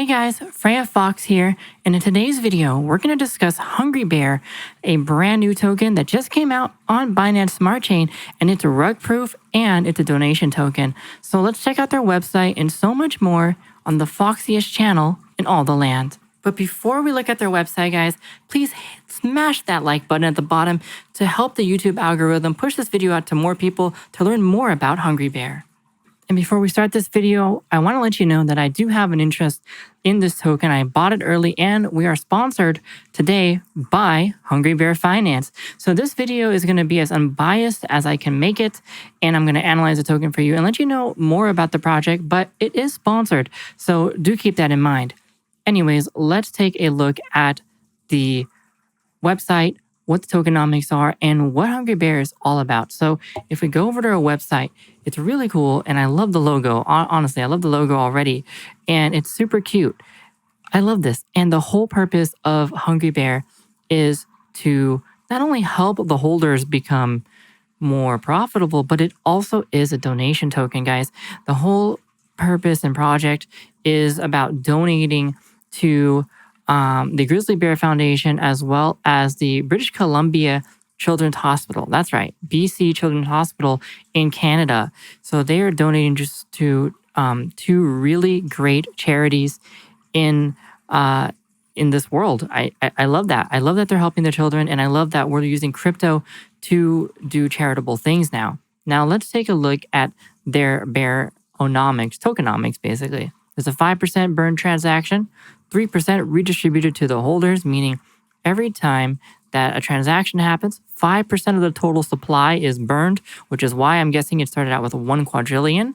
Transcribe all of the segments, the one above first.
Hey guys, Freya Fox here, and in today's video, we're going to discuss hungrybear, a brand new token that just came out on Binance Smart Chain, and it's rug proof and it's a donation token. So let's check out their website and so much more on the foxiest channel in all the land. But before we look at their website, guys, please smash that like button at the bottom to help the YouTube algorithm push this video out to more people to learn more about hungrybear. And before we start this video, I want to let you know that I do have an interest in this token. I bought it early and we are sponsored today by hungrybear Finance. So this video is going to be as unbiased as I can make it, and I'm going to analyze the token for you and let you know more about the project, but it is sponsored, so do keep that in mind. Anyways, let's take a look at the website, what the tokenomics are, and what hungrybear is all about. So if we go over to our website, it's really cool, and I love the logo. Honestly, I love the logo already, and it's super cute. I love this. And the whole purpose of hungrybear is to not only help the holders become more profitable, but it also is a donation token, guys. The whole purpose and project is about donating to the Grizzly Bear Foundation, as well as the British Columbia Children's Hospital. That's right, BC Children's Hospital in Canada. So they are donating just to two really great charities in this world. I love that. I love that they're helping the children, and I love that we're using crypto to do charitable things now. Now let's take a look at their tokenomics, basically. There's a 5% burn transaction, 3% redistributed to the holders, meaning every time that a transaction happens, 5% of the total supply is burned, which is why I'm guessing it started out with 1 quadrillion.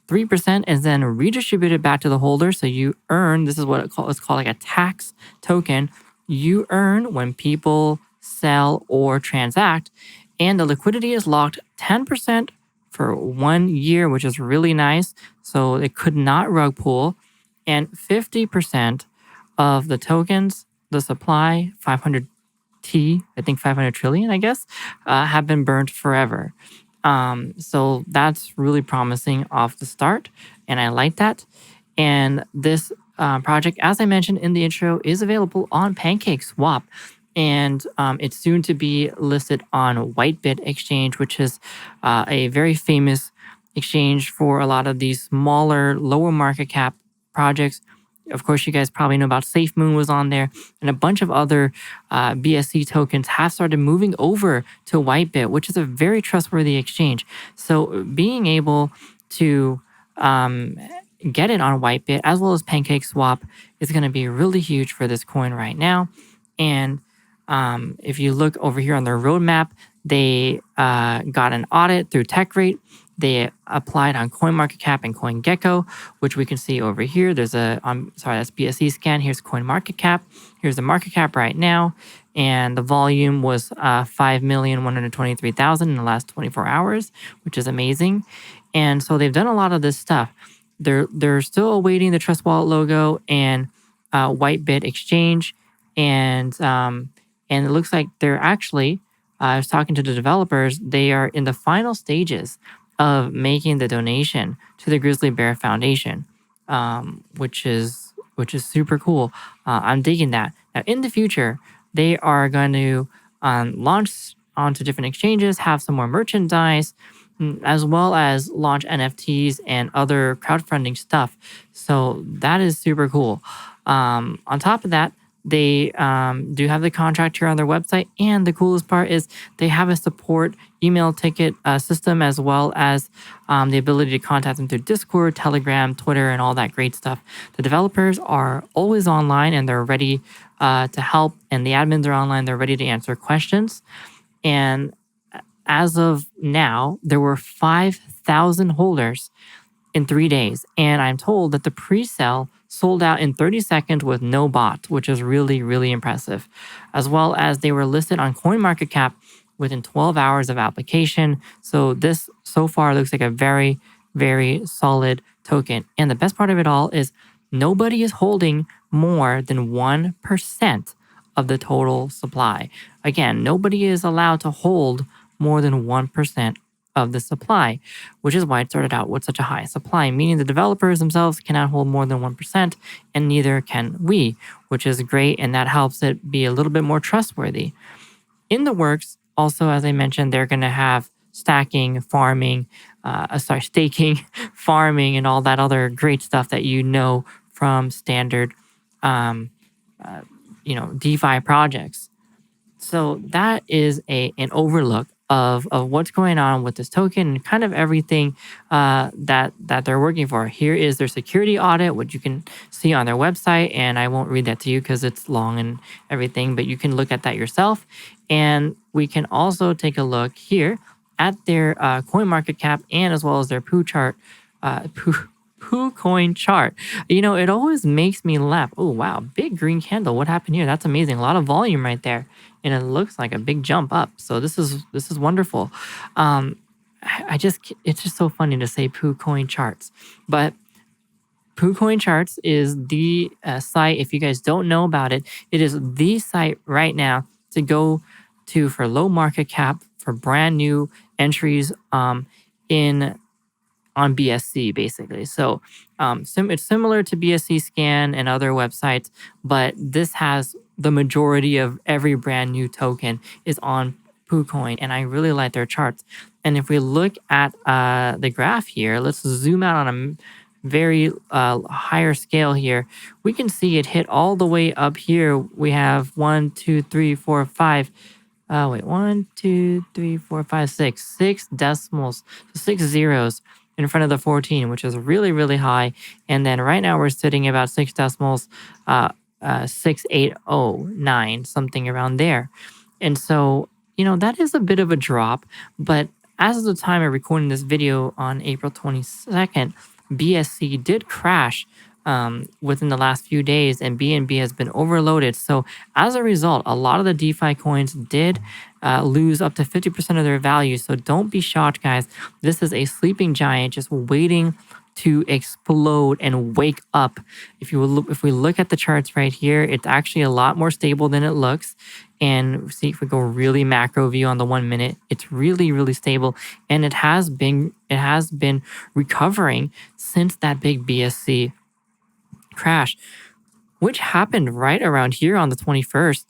3% is then redistributed back to the holder. So you earn, this is what it's called like a tax token. You earn when people sell or transact, and the liquidity is locked 10% for 1 year, which is really nice. So it could not rug pull, and 50% of the tokens, the supply, 500 T, I think 500 trillion, I guess, have been burned forever. So that's really promising off the start, and I like that. And this project, as I mentioned in the intro, is available on Pancakeswap, and it's soon to be listed on Whitebit Exchange, which is a very famous exchange for a lot of these smaller, lower market cap projects. Of course, you guys probably know about safemon was on there, and a bunch of other BSC tokens have started moving over to Whitebit, which is a very trustworthy exchange. So being able to get it on Whitebit as well as Pancakeswap is going to be really huge for this coin right now. And if you look over here on their roadmap, they got an audit through TechRate. They applied on CoinMarketCap and CoinGecko, which we can see over here. There's that's BSC scan. Here's CoinMarketCap. Here's the market cap right now. And the volume was 5,123,000 in the last 24 hours, which is amazing. And so they've done a lot of this stuff. They're still awaiting the Trust Wallet logo and Whitebit Exchange. And it looks like they're actually, I was talking to the developers, they are in the final stages of making the donation to the Grizzly Bear Foundation, which is super cool. I'm digging that. Now, in the future, they are going to launch onto different exchanges, have some more merchandise, as well as launch NFTs and other crowdfunding stuff. So that is super cool. On top of that, they do have the contract here on their website, and the coolest part is they have a support email ticket system, as well as the ability to contact them through Discord, Telegram, Twitter, and all that great stuff. The developers are always online, and they're ready to help, and the admins are online. They're ready to answer questions. And as of now, there were 5,000 holders in 3 days, and I'm told that the pre-sale sold out in 30 seconds with no bot, which is really, really impressive. As well as they were listed on CoinMarketCap within 12 hours of application. So this so far looks like a very, very solid token. And the best part of it all is nobody is holding more than 1% of the total supply. Again, nobody is allowed to hold more than 1% of the supply, which is why it started out with such a high supply, meaning the developers themselves cannot hold more than 1%, and neither can we, which is great, and that helps it be a little bit more trustworthy. In the works, also, as I mentioned, they're going to have stacking, farming, staking, farming, and all that other great stuff that you know from standard, um, DeFi projects. So that is an overlook of what's going on with this token and kind of everything that they're working for. Here is their security audit, which you can see on their website, and I won't read that to you because it's long and everything, but you can look at that yourself. And we can also take a look here at their coin market cap and as well as their poo chart, poo coin chart. It always makes me laugh. Oh wow, big green candle. What happened here? That's amazing. A lot of volume right there, and it looks like a big jump up. So this is wonderful. It's just so funny to say poo coin charts, but Poo Coin Charts is the site. If you guys don't know about it, it is the site right now to go to for low market cap for brand new entries in on BSC basically. So it's similar to BSC Scan and other websites, but this has the majority of every brand new token is on PooCoin, and I really like their charts. And if we look at the graph here, let's zoom out on a very higher scale here. We can see it hit all the way up here. We have 1, 2, 3, 4, 5. 1, 2, 3, 4, 5, 6. 6 decimals, so 6 zeros in front of the 14, which is really, really high. And then right now we're sitting about 6 decimals, 6809, something around there. And so, that is a bit of a drop. But as of the time of recording this video on April 22nd, BSC did crash within the last few days, and BNB has been overloaded. So as a result, a lot of the DeFi coins did lose up to 50% of their value. So don't be shocked, guys. This is a sleeping giant just waiting to explode and wake up. If we look at the charts right here, it's actually a lot more stable than it looks. And see, if we go really macro view on the 1 minute, it's really, really stable, and it has been recovering since that big BSC crash, which happened right around here on the 21st.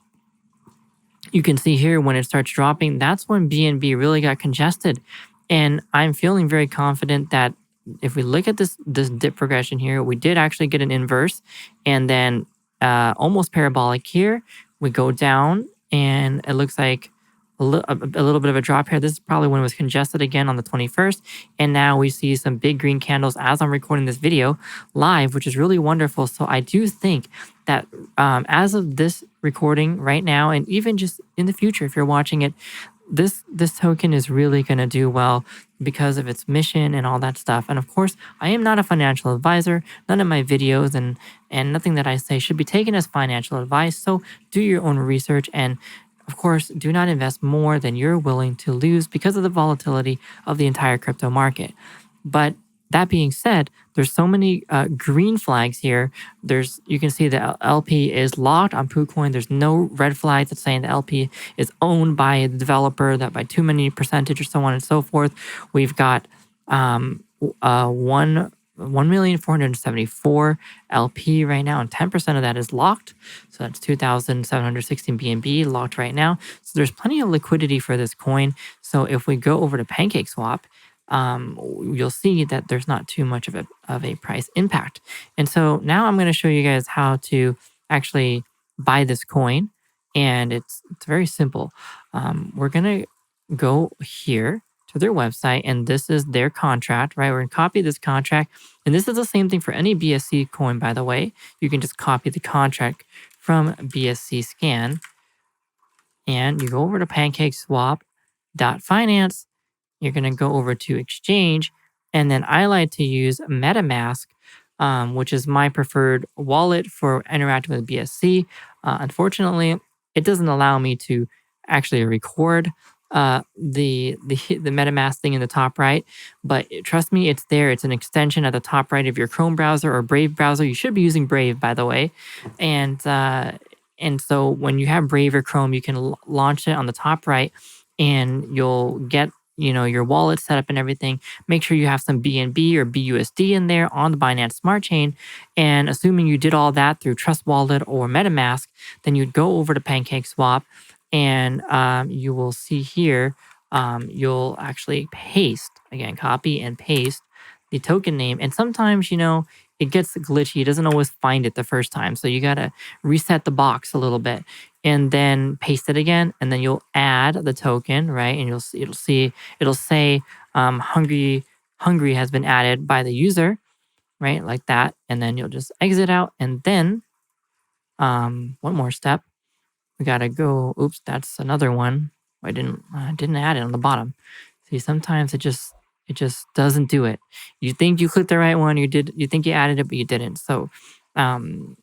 You can see here when it starts dropping, that's when BNB really got congested. And I'm feeling very confident that if we look at this dip progression here, we did actually get an inverse, and then almost parabolic here. We go down, and it looks like a little bit of a drop here. This is probably when it was congested again on the 21st. And now we see some big green candles as I'm recording this video live, which is really wonderful. So I do think that as of this recording right now, and even just in the future, if you're watching it, this token is really going to do well because of its mission and all that stuff. And of course, I am not a financial advisor. None of my videos and nothing that I say should be taken as financial advice. So do your own research, and of course, do not invest more than you're willing to lose because of the volatility of the entire crypto market. But that being said, there's so many green flags here. You can see the LP is locked on PooCoin. There's no red flags that's saying the LP is owned by the developer, that by too many percentage or so on and so forth. We've got 1,474 LP right now, and 10% of that is locked. So that's 2,716 BNB locked right now. So there's plenty of liquidity for this coin. So if we go over to Pancakeswap, you'll see that there's not too much of a price impact. And so now I'm going to show you guys how to actually buy this coin, and it's very simple. We're going to go here to their website, and this is their contract, right? We're going to copy this contract, and this is the same thing for any BSC coin, by the way. You can just copy the contract from BSC Scan, and you go over to Pancakeswap.finance. You're going to go over to exchange, and then I like to use MetaMask, which is my preferred wallet for interacting with BSC. Unfortunately, it doesn't allow me to actually record the MetaMask thing in the top right, but trust me, it's there. It's an extension at the top right of your Chrome browser or Brave browser. You should be using Brave, by the way, and so when you have Brave or Chrome, you can launch it on the top right, and you'll get your wallet set up and everything, make sure you have some BNB or BUSD in there on the Binance Smart Chain. And assuming you did all that through Trust Wallet or MetaMask, then you'd go over to Pancakeswap, and you will see here, you'll actually paste, again, copy and paste the token name. And sometimes, it gets glitchy. It doesn't always find it the first time. So you got to reset the box a little bit and then paste it again. And then you'll add the token, right? And it'll say hungry has been added by the user, right? Like that. And then you'll just exit out. And then one more step. We got to go. Oops, that's another one. I didn't add it on the bottom. See, sometimes it just doesn't do it. You think you clicked the right one, you think you added it, but you didn't. So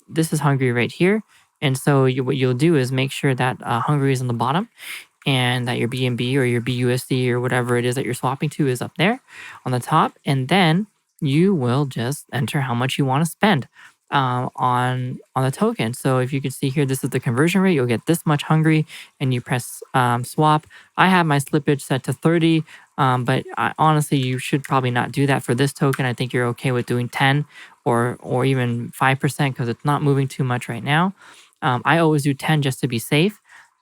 this is Hungry right here. And so what you'll do is make sure that Hungry is on the bottom, and that your BNB or your BUSD or whatever it is that you're swapping to is up there on the top. And then you will just enter how much you want to spend on the token. So if you can see here, this is the conversion rate. You'll get this much Hungry, and you press swap. I have my slippage set to 30, but honestly, you should probably not do that for this token. I think you're okay with doing 10 or even 5% because it's not moving too much right now. I always do 10 just to be safe.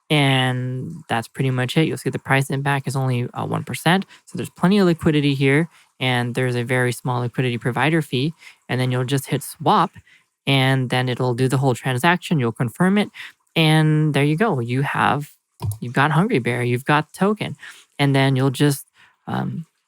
And that's pretty much it. You'll see the price impact is only 1%. So there's plenty of liquidity here, and there's a very small liquidity provider fee. And then you'll just hit swap, and then it'll do the whole transaction. You'll confirm it, and there you go. You've got Hungry Bear, you've got the token. And then you'll just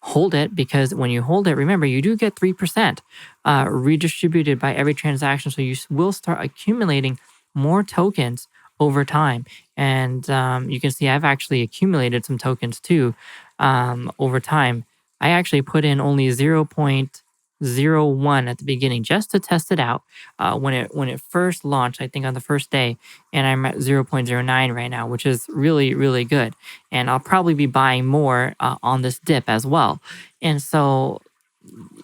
hold it, because when you hold it, remember, you do get 3% redistributed by every transaction. So you will start accumulating more tokens over time. And you can see I've actually accumulated some tokens too over time. I actually put in only 0.01 at the beginning just to test it out when it first launched, I think on the first day. And I'm at 0.09 right now, which is really, really good. And I'll probably be buying more on this dip as well. And so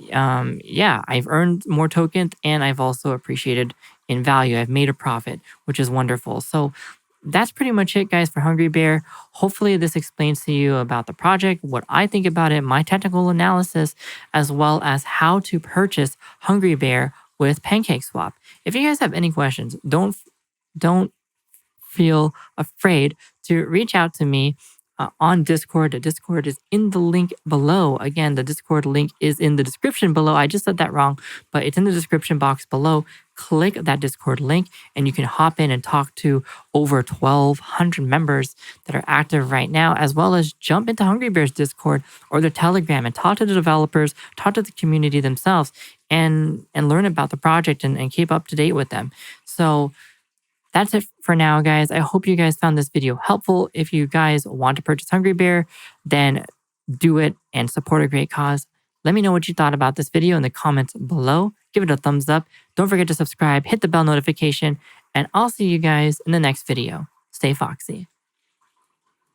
yeah, I've earned more tokens, and I've also appreciated in value. I've made a profit, which is wonderful. So that's pretty much it, guys, for Hungry Bear. Hopefully this explains to you about the project, what I think about it, my technical analysis, as well as how to purchase Hungry Bear with Pancakeswap. If you guys have any questions, don't feel afraid to reach out to me on Discord. The Discord is in the link below. Again, the Discord link is in the description below. I just said that wrong, but it's in the description box below. Click that Discord link, and you can hop in and talk to over 1,200 members that are active right now, as well as jump into Hungry Bear's Discord or their Telegram and talk to the developers, talk to the community themselves, and learn about the project and keep up to date with them. So that's it for now, guys. I hope you guys found this video helpful. If you guys want to purchase Hungry Bear, then do it and support a great cause. Let me know what you thought about this video in the comments below. Give it a thumbs up. Don't forget to subscribe, hit the bell notification, and I'll see you guys in the next video. Stay foxy.